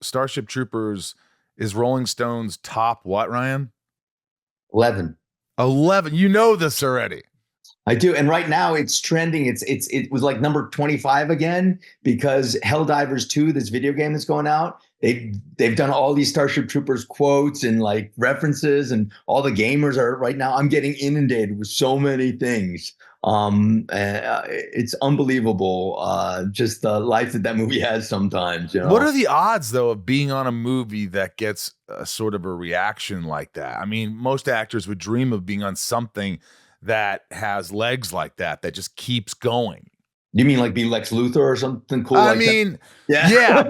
Starship Troopers is Rolling Stone's top what, Ryan? 11. 11. You know this already. I do, and right now it's trending. It was like number 25 again because Helldivers 2, this video game that's going out. They've done all these Starship Troopers quotes and like references, and all the gamers are right now. I'm getting inundated with so many things. It's unbelievable. Just the life that movie has sometimes. You know? What are the odds though of being on a movie that gets a sort of a reaction like that? I mean, most actors would dream of being on something that has legs like that just keeps going. You mean like be Lex Luthor or something cool? I mean, yeah,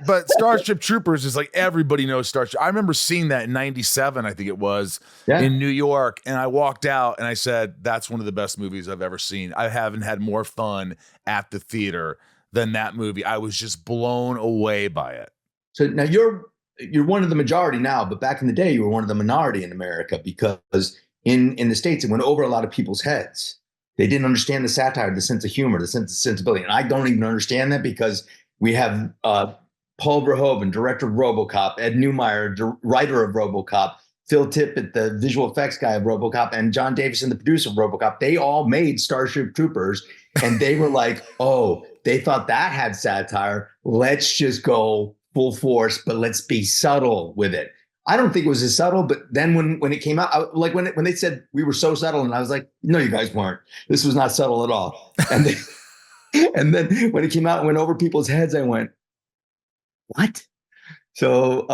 but Starship Troopers is like everybody knows Starship. I remember seeing that in '97, I think it was, in New York, and I walked out and I said, "That's one of the best movies I've ever seen. I haven't had more fun at the theater than that movie. I was just blown away by it." So now you're one of the majority now, but back in the day, you were one of the minority in America because in the States, it went over a lot of people's heads. They didn't understand the satire, the sense of humor, the sense of sensibility. And I don't even understand that because we have Paul Verhoeven, director of RoboCop, Ed Neumeyer, writer of RoboCop, Phil Tippett, the visual effects guy of RoboCop, and John Davison, the producer of RoboCop. They all made Starship Troopers, and they were like, oh, they thought that had satire. Let's just go full force, but let's be subtle with it. I don't think it was as subtle, but then when it came out, when they said we were so subtle, and I was like, no, you guys weren't. This was not subtle at all. And and then when it came out and went over people's heads, I went, what? So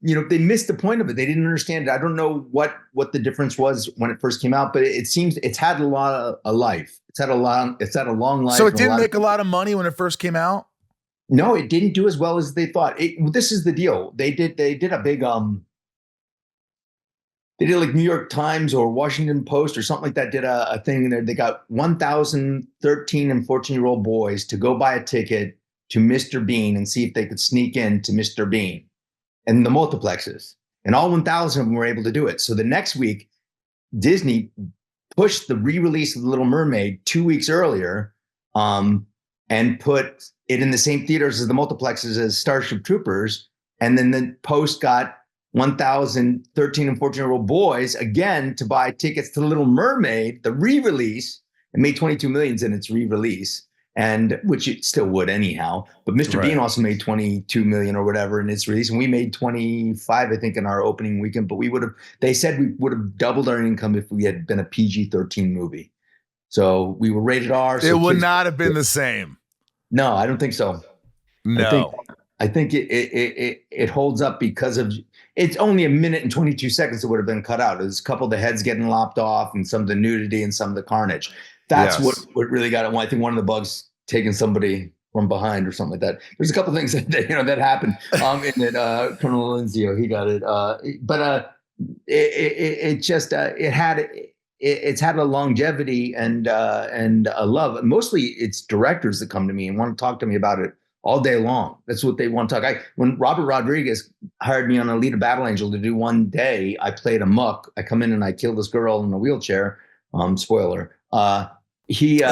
they missed the point of it. They didn't understand it. I don't know what the difference was when it first came out, but it seems it's had a lot of a life. It's had a long life. So it didn't make a lot of money when it first came out? No, it didn't do as well as they thought. This is the deal. They did a big they did like New York Times or Washington Post or something like that, did a thing there. They got 1,013 and 14-year-old boys to go buy a ticket to Mr. Bean and see if they could sneak in to Mr. Bean and the multiplexes. And all 1,000 of them were able to do it. So the next week, Disney pushed the re-release of The Little Mermaid 2 weeks earlier and put it in the same theaters as the multiplexes as Starship Troopers. And then the Post got 1,013 and 14-year-old boys again to buy tickets to The Little Mermaid, the re-release. It made 22 million in its re-release, and which it still would anyhow. But Mr. Bean also made 22 million or whatever in its release, and we made 25, I think, in our opening weekend. But they said we would have doubled our income if we had been a PG-13 movie. So we were rated R. So it would not have been the same. No, I don't think so. No. I think it holds up because of it's only a minute and 22 seconds that would have been cut out. There's a couple of the heads getting lopped off and some of the nudity and some of the carnage. That's what really got it. Well, I think one of the bugs taking somebody from behind or something like that. There's a couple of things that happened in it. Colonel Lindsay, he got it. It's had a longevity and a love. Mostly it's directors that come to me and want to talk to me about it all day long. That's what they want to talk. When Robert Rodriguez hired me on Alita Battle Angel to do one day, I played a muck. I come in and I kill this girl in a wheelchair. Spoiler. All he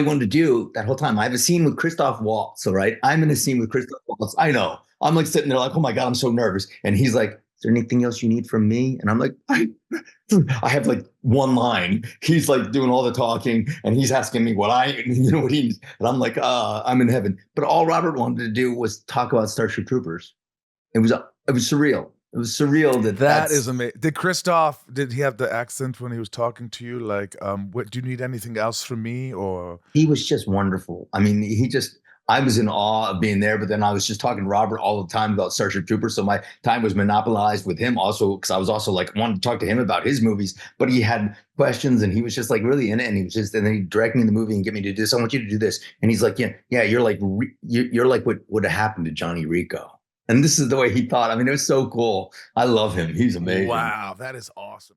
wanted to do that whole time. I have a scene with Christoph Waltz. All right. I'm in a scene with Christoph Waltz. I know. I'm like sitting there like, oh my God, I'm so nervous. And he's like, is there anything else you need from me? And I'm like, I have like one line. He's like doing all the talking and he's asking me what he needs. And I'm like, I'm in heaven. But all Robert wanted to do was talk about Starship Troopers. It was surreal. It was surreal that is amazing. Did he have the accent when he was talking to you? Like, what do you need anything else from me? Or he was just wonderful. I mean, I was in awe of being there, but then I was just talking to Robert all the time about Starship Troopers. So my time was monopolized with him also, because I was also like wanting to talk to him about his movies, but he had questions and he was just like really in it. And and then he'd direct me in the movie and get me to do this. I want you to do this. And he's like, yeah, you're like what would have happened to Johnny Rico. And this is the way he thought. I mean, it was so cool. I love him. He's amazing. Wow, that is awesome.